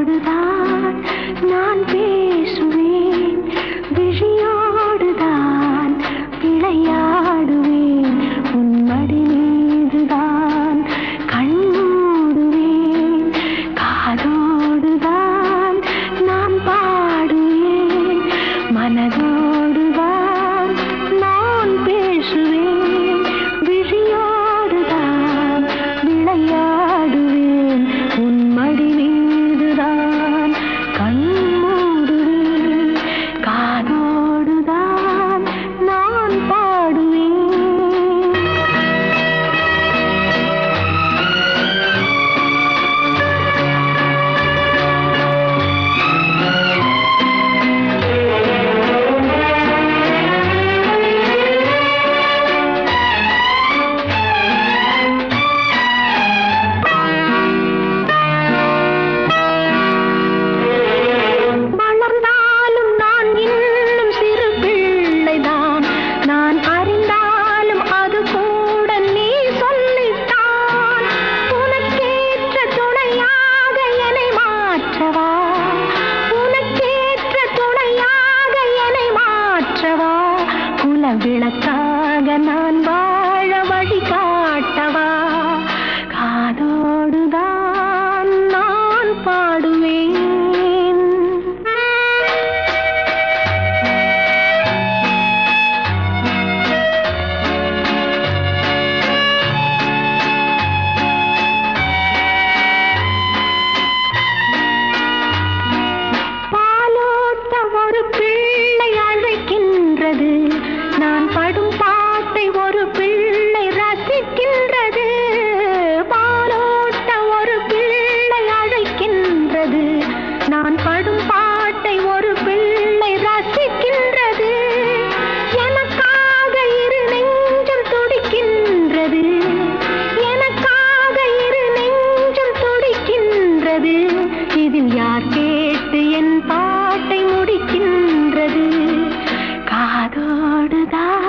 காதோடுதான் நான் பேசுவேன், விழியோடுதான் விளையாடுவேன், உன் மடி மீதுதான் கண் மூடுவேன். காதோடுதான் நான் பாடுவேன், மனதோடுதான் நான் பேசுவேன், விழியோடுதான் விளையாடுவேன், உன் மடி மீதுதான் கண் மூடுவேன். காதோடுதான் நான் பாடுவேன். வளர்ந்தாலும் நான் இன்னும் சிறு பிள்ளைதான், நான் அறிந்தாலும் அது கூட நீ சொல்லித்தான். உனக்கேற்ற துணையாக என்னை மாற்றவா, உனக்கேற்ற துணையாக என்னை மாற்றவா, குல விளக்காக நான் வாழ வழி காட்டவா. காதோடுதான் நான் பாடுவேன். பாலோட்ட ஒரு பிள்ளை அழைக்கின்றது, நான் படும் பாட்டை ஒரு பிள்ளை ரசிக்கின்றது. பாலோட்ட ஒரு பிள்ளை அழைக்கின்றது, நான் படும் பாட்டை ஒரு பிள்ளை ரசிக்கின்றது. எனக்காக இரு நெஞ்சம் துடிக்கின்றது, எனக்காக இரு நெஞ்சம் துடிக்கின்றது. இதில் யார் கேட்டு என் பாட்டை முடிக்கின்றது? காதோடுதான்